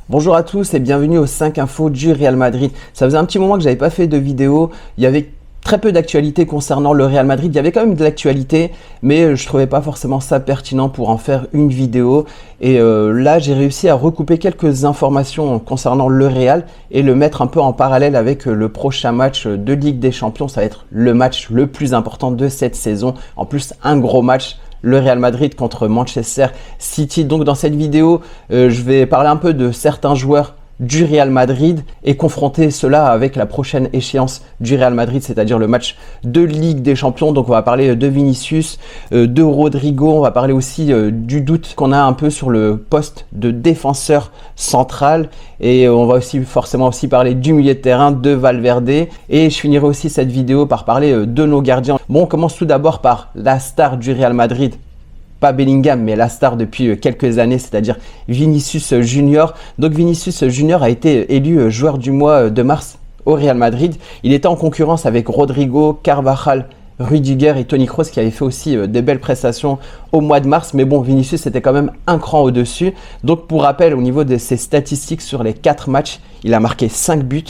Bonjour à tous et bienvenue aux 5 infos du Real Madrid. Ça faisait un petit moment que j'avais pas fait de vidéo, il y avait très peu d'actualité concernant le Real Madrid. Il y avait quand même de l'actualité, mais je trouvais pas forcément ça pertinent pour en faire une vidéo. Et là, j'ai réussi à recouper quelques informations concernant le Real et le mettre un peu en parallèle avec le prochain match de Ligue des Champions. Ça va être le match le plus important de cette saison. En plus, un gros match. Le Real Madrid contre Manchester City. Donc dans cette vidéo, je vais parler un peu de certains joueurs du Real Madrid et confronter cela avec la prochaine échéance du Real Madrid, c'est-à-dire le match de Ligue des Champions. Donc on va parler de Vinicius, de Rodrigo, on va parler aussi du doute qu'on a un peu sur le poste de défenseur central et on va aussi forcément parler du milieu de terrain de Valverde et je finirai aussi cette vidéo par parler de nos gardiens. Bon, on commence tout d'abord par la star du Real Madrid. Pas Bellingham, mais la star depuis quelques années, c'est-à-dire Vinicius Junior. Donc Vinicius Junior a été élu joueur du mois de mars au Real Madrid. Il était en concurrence avec Rodrigo, Carvajal, Rudiger et Toni Kroos qui avaient fait aussi des belles prestations au mois de mars. Mais bon, Vinicius était quand même un cran au-dessus. Donc pour rappel, au niveau de ses statistiques sur les 4 matchs, il a marqué 5 buts.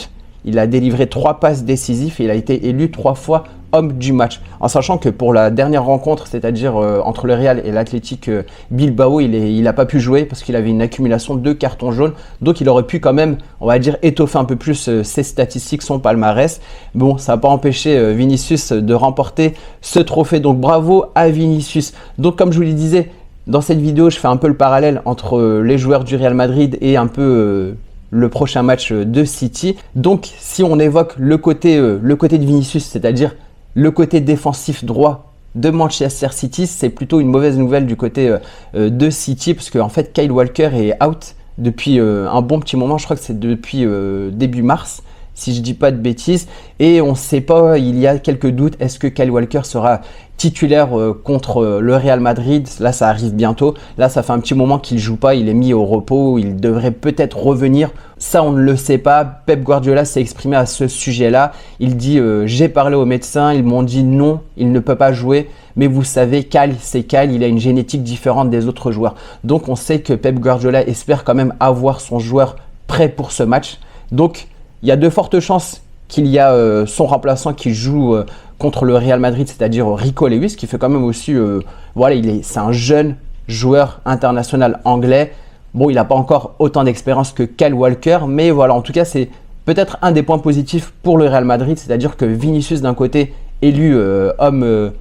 Il a délivré 3 passes décisives et il a été élu 3 fois homme du match. En sachant que pour la dernière rencontre, c'est-à-dire entre le Real et l'Athletic Bilbao, il n'a pas pu jouer parce qu'il avait une accumulation de cartons jaunes. Donc il aurait pu quand même, on va dire, étoffer un peu plus ses statistiques, son palmarès. Bon, ça n'a pas empêché Vinicius de remporter ce trophée. Donc bravo à Vinicius. Donc comme je vous le disais, dans cette vidéo, je fais un peu le parallèle entre les joueurs du Real Madrid et un peu... le prochain match de City. Donc si on évoque le côté de Vinicius, c'est-à-dire le côté défensif droit de Manchester City, c'est plutôt une mauvaise nouvelle du côté de City parce qu'en fait Kyle Walker est out depuis un bon petit moment, je crois que c'est depuis début mars si je dis pas de bêtises, et on ne sait pas, il y a quelques doutes, est-ce que Kyle Walker sera titulaire contre le Real Madrid? Là ça arrive bientôt, là ça fait un petit moment qu'il ne joue pas, il est mis au repos, il devrait peut-être revenir, ça on ne le sait pas. Pep Guardiola s'est exprimé à ce sujet là, il dit j'ai parlé aux médecins, ils m'ont dit non, il ne peut pas jouer, mais vous savez Kyle c'est Kyle, il a une génétique différente des autres joueurs, donc on sait que Pep Guardiola espère quand même avoir son joueur prêt pour ce match. Donc il y a de fortes chances qu'il y a son remplaçant qui joue contre le Real Madrid, c'est-à-dire Rico Lewis, qui fait quand même aussi, voilà, c'est un jeune joueur international anglais. Bon, il n'a pas encore autant d'expérience que Kyle Walker, mais voilà, en tout cas, c'est peut-être un des points positifs pour le Real Madrid, c'est-à-dire que Vinicius, d'un côté, élu homme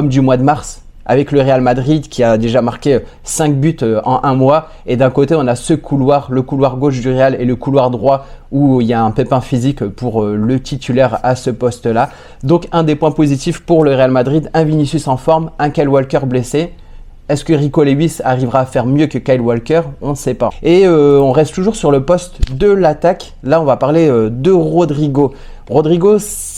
du mois de mars, avec le Real Madrid qui a déjà marqué 5 buts en un mois. Et d'un côté, on a ce couloir, le couloir gauche du Real et le couloir droit où il y a un pépin physique pour le titulaire à ce poste-là. Donc un des points positifs pour le Real Madrid, un Vinicius en forme, un Kyle Walker blessé. Est-ce que Rico Lewis arrivera à faire mieux que Kyle Walker? On ne sait pas. Et on reste toujours sur le poste de l'attaque. Là, on va parler de Rodrigo. Rodrigo,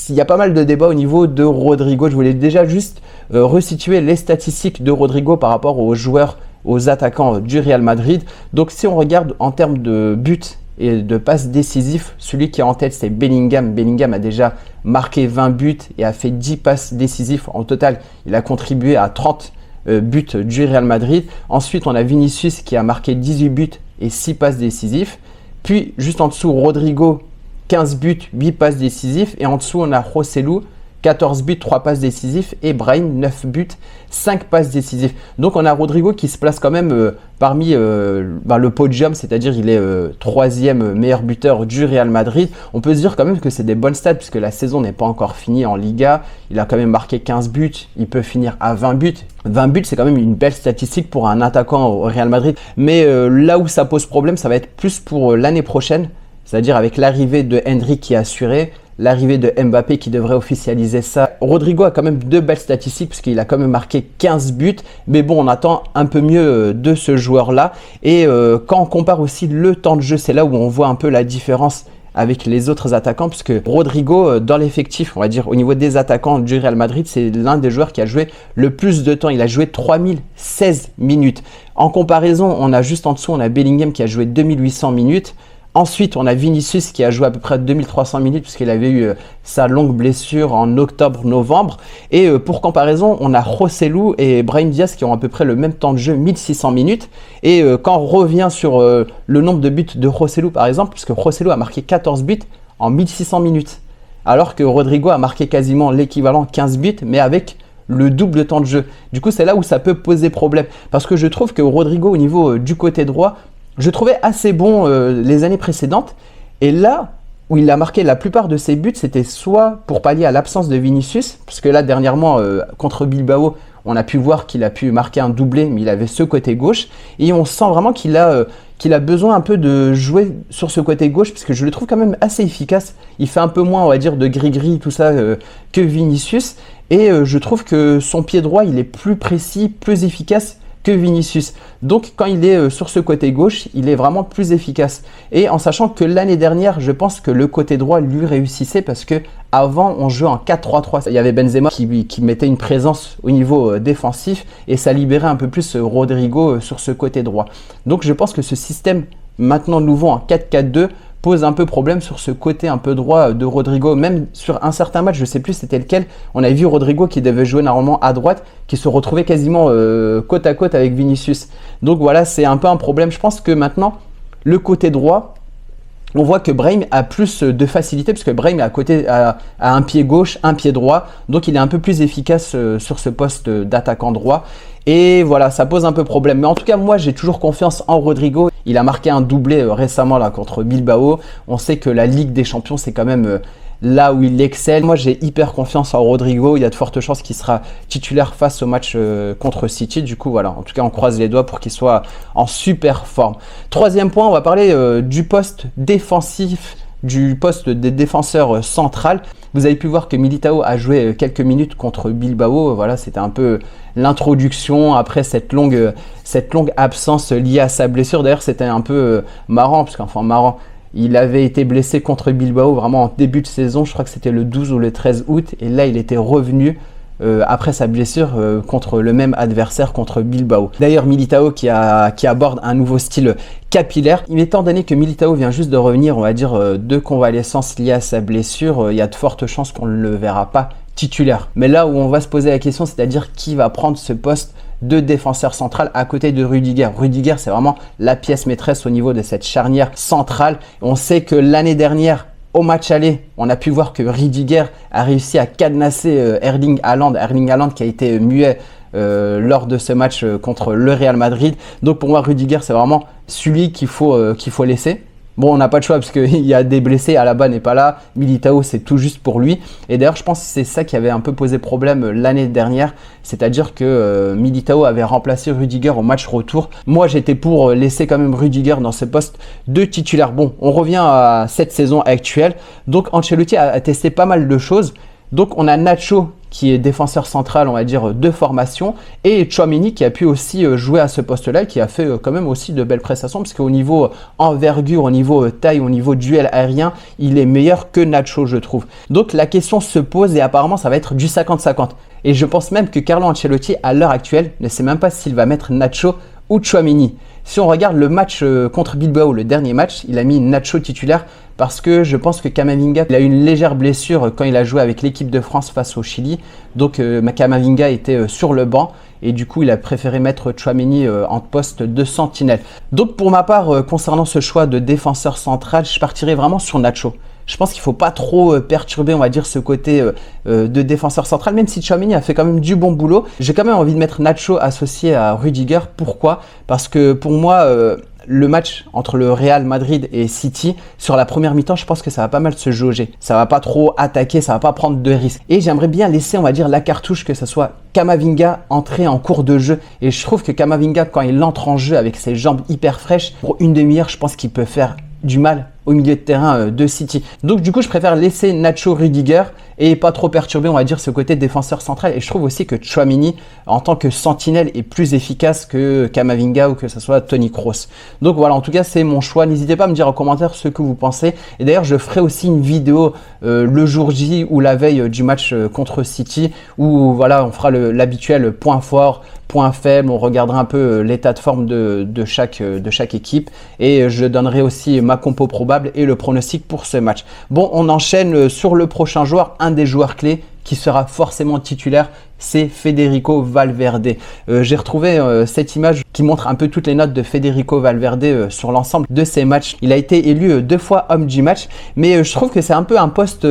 il y a pas mal de débats au niveau de Rodrigo. Je voulais déjà juste resituer les statistiques de Rodrigo par rapport aux joueurs, aux attaquants du Real Madrid. Donc si on regarde en termes de buts et de passes décisives, celui qui est en tête c'est Bellingham. Bellingham a déjà marqué 20 buts et a fait 10 passes décisives. En total, il a contribué à 30 buts du Real Madrid. Ensuite, on a Vinicius qui a marqué 18 buts et 6 passes décisives. Puis juste en dessous, Rodrigo, 15 buts, 8 passes décisives. Et en dessous, on a Joselu, 14 buts, 3 passes décisives. Et Brahim, 9 buts, 5 passes décisives. Donc, on a Rodrigo qui se place quand même parmi le podium, c'est-à-dire il est 3e meilleur buteur du Real Madrid. On peut se dire quand même que c'est des bonnes stats puisque la saison n'est pas encore finie en Liga. Il a quand même marqué 15 buts, il peut finir à 20 buts. 20 buts, c'est quand même une belle statistique pour un attaquant au Real Madrid. Mais là où ça pose problème, ça va être plus pour l'année prochaine. C'est-à-dire avec l'arrivée de Endrick qui est assurée, l'arrivée de Mbappé qui devrait officialiser ça. Rodrigo a quand même de belles statistiques puisqu'il a quand même marqué 15 buts. Mais bon, on attend un peu mieux de ce joueur-là. Et quand on compare aussi le temps de jeu, c'est là où on voit un peu la différence avec les autres attaquants, puisque Rodrigo, dans l'effectif, on va dire au niveau des attaquants du Real Madrid, c'est l'un des joueurs qui a joué le plus de temps. Il a joué 3016 minutes. En comparaison, on a juste en dessous, on a Bellingham qui a joué 2800 minutes. Ensuite, on a Vinicius qui a joué à peu près 2300 minutes puisqu'il avait eu sa longue blessure en octobre-novembre. Et pour comparaison, on a Joselu et Brahim Diaz qui ont à peu près le même temps de jeu, 1600 minutes. Et quand on revient sur le nombre de buts de Joselu par exemple, puisque Joselu a marqué 14 buts en 1600 minutes, alors que Rodrigo a marqué quasiment l'équivalent 15 buts, mais avec le double de temps de jeu. Du coup, c'est là où ça peut poser problème. Parce que je trouve que Rodrigo, au niveau du côté droit, je trouvais assez bon les années précédentes. Et là où il a marqué la plupart de ses buts, c'était soit pour pallier à l'absence de Vinicius, parce que là, dernièrement, contre Bilbao, on a pu voir qu'il a pu marquer un doublé, mais il avait ce côté gauche. Et on sent vraiment qu'il a besoin un peu de jouer sur ce côté gauche, parce que je le trouve quand même assez efficace. Il fait un peu moins, on va dire, de gris-gris, tout ça, que Vinicius. Et je trouve que son pied droit, il est plus précis, plus efficace que Vinicius. Donc quand il est sur ce côté gauche, il est vraiment plus efficace. Et en sachant que l'année dernière, je pense que le côté droit lui réussissait parce que avant on jouait en 4-3-3. Il y avait Benzema qui mettait une présence au niveau défensif et ça libérait un peu plus Rodrigo sur ce côté droit. Donc je pense que ce système maintenant nouveau en 4-4-2 pose un peu problème sur ce côté un peu droit de Rodrigo. Même sur un certain match, je ne sais plus c'était lequel, on a vu Rodrigo qui devait jouer normalement à droite, qui se retrouvait quasiment côte à côte avec Vinicius. Donc voilà, c'est un peu un problème. Je pense que maintenant, le côté droit, on voit que Brahim a plus de facilité parce que Brahim est à côté, a un pied gauche, un pied droit. Donc il est un peu plus efficace sur ce poste d'attaquant droit. Et voilà, ça pose un peu problème. Mais en tout cas, moi, j'ai toujours confiance en Rodrigo. Il a marqué un doublé récemment là, contre Bilbao. On sait que la Ligue des Champions, c'est quand même là où il excelle. Moi, j'ai hyper confiance en Rodrigo. Il y a de fortes chances qu'il sera titulaire face au match contre City. Du coup, voilà. En tout cas, on croise les doigts pour qu'il soit en super forme. Troisième point, on va parler du poste défensif, du poste des défenseurs central. Vous avez pu voir que Militao a joué quelques minutes contre Bilbao. Voilà, c'était un peu l'introduction après cette longue absence liée à sa blessure. D'ailleurs, c'était un peu marrant, parce qu'enfin marrant, il avait été blessé contre Bilbao vraiment en début de saison. Je crois que c'était le 12 ou le 13 août. Et là, il était revenu après sa blessure contre le même adversaire, contre Bilbao. D'ailleurs, Militao qui aborde un nouveau style capillaire. Étant donné que Militao vient juste de revenir, on va dire, de convalescence liée à sa blessure, il y a de fortes chances qu'on ne le verra pas titulaire. Mais là où on va se poser la question, c'est-à-dire qui va prendre ce poste de défenseur central à côté de Rudiger. Rudiger, c'est vraiment la pièce maîtresse au niveau de cette charnière centrale. On sait que l'année dernière, au match aller, on a pu voir que Rudiger a réussi à cadenasser Erling Haaland. Erling Haaland qui a été muet lors de ce match contre le Real Madrid. Donc pour moi, Rudiger, c'est vraiment celui qu'il faut laisser. Bon, on n'a pas de choix parce qu'il y a des blessés, Alaba n'est pas là, Militao c'est tout juste pour lui. Et d'ailleurs, je pense que c'est ça qui avait un peu posé problème l'année dernière, c'est-à-dire que Militao avait remplacé Rudiger au match retour. Moi, j'étais pour laisser quand même Rudiger dans ce poste de titulaire. Bon, on revient à cette saison actuelle. Donc, Ancelotti a testé pas mal de choses. Donc, on a Nacho qui est défenseur central, on va dire, de formation, et Tchouaméni qui a pu aussi jouer à ce poste-là, qui a fait quand même aussi de belles prestations, parce qu'au niveau envergure, au niveau taille, au niveau duel aérien, il est meilleur que Nacho, je trouve. Donc la question se pose, et apparemment ça va être du 50-50. Et je pense même que Carlo Ancelotti, à l'heure actuelle, ne sait même pas s'il va mettre Nacho ou Tchouaméni. Si on regarde le match contre Bilbao, le dernier match, il a mis Nacho titulaire parce que je pense que Camavinga il a eu une légère blessure quand il a joué avec l'équipe de France face au Chili. Donc Camavinga était sur le banc et du coup il a préféré mettre Tchouaméni en poste de sentinelle. Donc pour ma part, concernant ce choix de défenseur central, je partirais vraiment sur Nacho. Je pense qu'il ne faut pas trop perturber, on va dire, ce côté de défenseur central, même si Tchouaméni a fait quand même du bon boulot. J'ai quand même envie de mettre Nacho associé à Rudiger. Pourquoi? Parce que pour moi, le match entre le Real Madrid et City, sur la première mi-temps, je pense que ça va pas mal se jauger. Ça va pas trop attaquer, ça va pas prendre de risques. Et j'aimerais bien laisser, on va dire, la cartouche que ce soit Camavinga entrer en cours de jeu. Et je trouve que Camavinga, quand il entre en jeu avec ses jambes hyper fraîches, pour une demi-heure, je pense qu'il peut faire du mal au milieu de terrain de City. Donc du coup, je préfère laisser Nacho, Rudiger et pas trop perturber, on va dire, ce côté défenseur central. Et je trouve aussi que Tchouaméni, en tant que sentinelle, est plus efficace que Camavinga ou que ce soit Toni Kroos. Donc voilà, en tout cas, c'est mon choix. N'hésitez pas à me dire en commentaire ce que vous pensez. Et d'ailleurs, je ferai aussi une vidéo le jour J ou la veille du match contre City où voilà, on fera l'habituel point fort, point faible, on regardera un peu l'état de forme de chaque équipe et je donnerai aussi ma compo probable et le pronostic pour ce match. Bon, on enchaîne sur le prochain joueur, un des joueurs clés qui sera forcément titulaire, c'est Federico Valverde. J'ai retrouvé cette image qui montre un peu toutes les notes de Federico Valverde sur l'ensemble de ses matchs. Il a été élu 2 fois homme du match, mais je trouve que c'est un peu un poste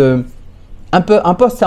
un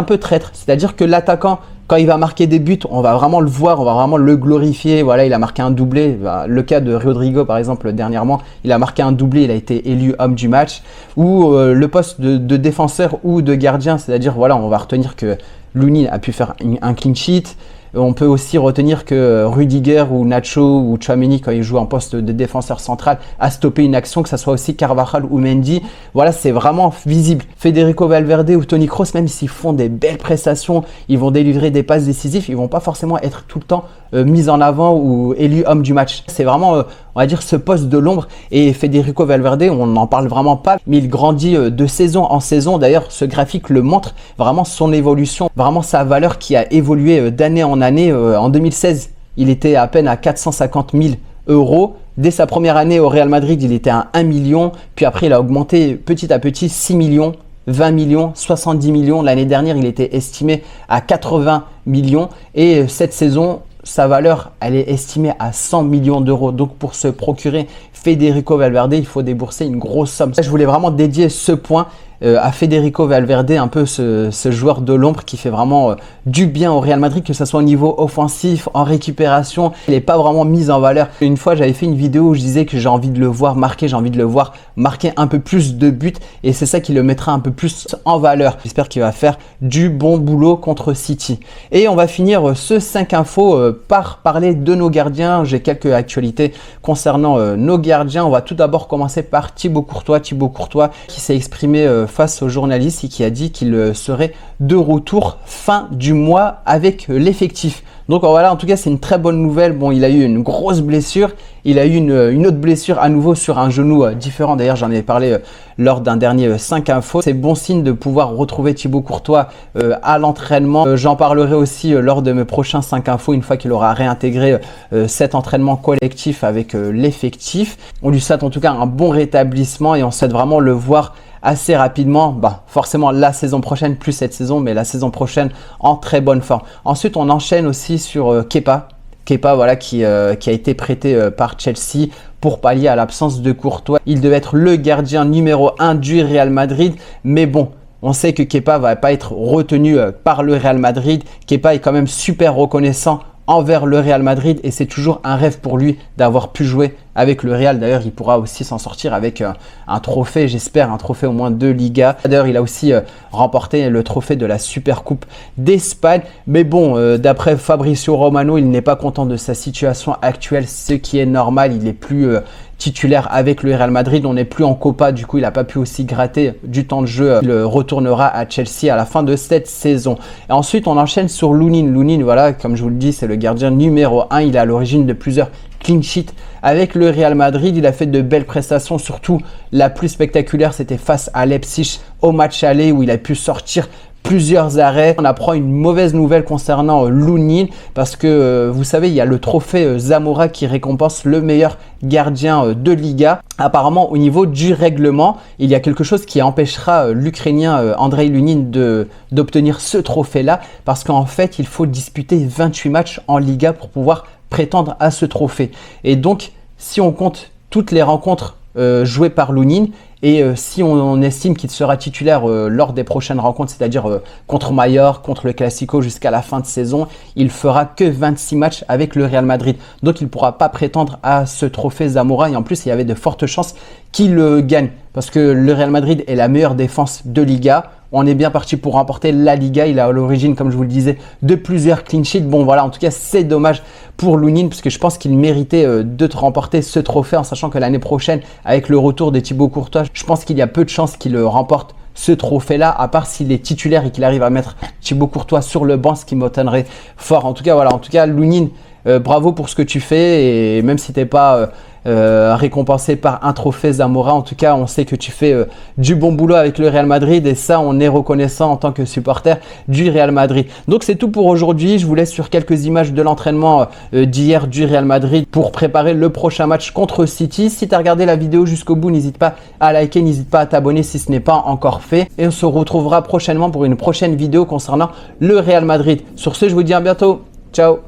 peu traître, c'est-à-dire que l'attaquant, quand il va marquer des buts, on va vraiment le voir, on va vraiment le glorifier. Voilà, il a marqué un doublé. Le cas de Rodrigo, par exemple, dernièrement, il a marqué un doublé, il a été élu homme du match. Ou le poste de défenseur ou de gardien, c'est-à-dire, voilà, on va retenir que Lunin a pu faire un clean sheet. On peut aussi retenir que Rudiger ou Nacho ou Tchouaméni, quand ils jouent en poste de défenseur central, a stoppé une action, que ce soit aussi Carvajal ou Mendy. Voilà, c'est vraiment visible. Federico Valverde ou Toni Kroos, même s'ils font des belles prestations, ils vont délivrer des passes décisives, ils vont pas forcément être tout le temps mis en avant ou élu homme du match. C'est vraiment, on va dire, ce poste de l'ombre. Et Federico Valverde, on n'en parle vraiment pas, mais il grandit de saison en saison. D'ailleurs, ce graphique le montre, vraiment son évolution, vraiment sa valeur qui a évolué d'année en année. En 2016, il était à peine à 450 000 euros. Dès sa première année au Real Madrid, il était à 1 million. Puis après, il a augmenté petit à petit, 6 millions. 20 millions, 70 millions. L'année dernière, il était estimé à 80 millions. Et cette saison, sa valeur, elle est estimée à 100 millions d'euros. Donc, pour se procurer Federico Valverde, il faut débourser une grosse somme. Je voulais vraiment dédier ce point à Federico Valverde, un peu ce joueur de l'ombre qui fait vraiment du bien au Real Madrid, que ce soit au niveau offensif, en récupération. Il n'est pas vraiment mis en valeur. Une fois, j'avais fait une vidéo où je disais que j'ai envie de le voir marquer, j'ai envie de le voir marquer un peu plus de buts et c'est ça qui le mettra un peu plus en valeur. J'espère qu'il va faire du bon boulot contre City. Et on va finir ce 5 infos par parler de nos gardiens. J'ai quelques actualités concernant nos gardiens. On va tout d'abord commencer par Thibaut Courtois. Thibaut Courtois qui s'est exprimé face aux journalistes et qui a dit qu'il serait de retour fin du mois avec l'effectif. Donc voilà, en tout cas, c'est une très bonne nouvelle. Bon, il a eu une grosse blessure. Il a eu une autre blessure à nouveau sur un genou différent. D'ailleurs, j'en ai parlé lors d'un dernier 5 infos. C'est bon signe de pouvoir retrouver Thibaut Courtois à l'entraînement. J'en parlerai aussi lors de mes prochains 5 infos une fois qu'il aura réintégré cet entraînement collectif avec l'effectif. On lui souhaite en tout cas un bon rétablissement et on souhaite vraiment le voir assez rapidement, forcément la saison prochaine, plus cette saison, mais la saison prochaine en très bonne forme. Ensuite, on enchaîne aussi sur Kepa. Kepa, voilà, qui a été prêté par Chelsea pour pallier à l'absence de Courtois. Il devait être le gardien numéro 1 du Real Madrid, mais bon, on sait que Kepa va pas être retenu par le Real Madrid. Kepa est quand même super reconnaissant envers le Real Madrid et c'est toujours un rêve pour lui d'avoir pu jouer avec le Real. D'ailleurs, il pourra aussi s'en sortir avec un trophée, j'espère, un trophée au moins de Liga. D'ailleurs, il a aussi remporté le trophée de la Super Coupe d'Espagne. Mais bon, d'après Fabrizio Romano, il n'est pas content de sa situation actuelle, ce qui est normal. Il est plus titulaire avec le Real Madrid. On n'est plus en Copa, du coup, il n'a pas pu aussi gratter du temps de jeu. Il retournera à Chelsea à la fin de cette saison. Et ensuite, on enchaîne sur Lunin. Lunin, voilà, comme je vous le dis, c'est le gardien numéro 1. Il est à l'origine de plusieurs clean sheet avec le Real Madrid. Il a fait de belles prestations, surtout la plus spectaculaire, c'était face à Leipzig au match aller où il a pu sortir plusieurs arrêts. On apprend une mauvaise nouvelle concernant Lunin parce que vous savez, il y a le trophée Zamora qui récompense le meilleur gardien de Liga. Apparemment, au niveau du règlement, il y a quelque chose qui empêchera l'Ukrainien Andrei Lunin d'obtenir ce trophée-là parce qu'en fait, il faut disputer 28 matchs en Liga pour pouvoir prétendre à ce trophée. Et donc, si on compte toutes les rencontres jouées par Lunin et si on estime qu'il sera titulaire lors des prochaines rencontres, c'est-à-dire contre Mallorca, contre le Classico jusqu'à la fin de saison, il fera que 26 matchs avec le Real Madrid. Donc, il ne pourra pas prétendre à ce trophée Zamora et en plus, il y avait de fortes chances qu'il le gagne parce que le Real Madrid est la meilleure défense de Liga. on est bien parti pour remporter la Liga. Il est à l'origine, comme je vous le disais, de plusieurs clean sheets. Bon voilà, en tout cas, c'est dommage pour Lunin parce que je pense qu'il méritait de remporter ce trophée en sachant que l'année prochaine, avec le retour de Thibaut Courtois, je pense qu'il y a peu de chances qu'il remporte ce trophée-là, à part s'il est titulaire et qu'il arrive à mettre Thibaut Courtois sur le banc, ce qui m'étonnerait fort. En tout cas, voilà, Lunin, bravo pour ce que tu fais et même si tu n'es pas récompensé par un trophée Zamora, en tout cas, on sait que tu fais du bon boulot avec le Real Madrid et ça, on est reconnaissant en tant que supporter du Real Madrid. Donc, c'est tout pour aujourd'hui. Je vous laisse sur quelques images de l'entraînement d'hier du Real Madrid pour préparer le prochain match contre City. Si tu as regardé la vidéo jusqu'au bout, n'hésite pas à liker, n'hésite pas à t'abonner si ce n'est pas encore fait et on se retrouvera prochainement pour une prochaine vidéo concernant le Real Madrid. Sur ce, je vous dis à bientôt. Ciao!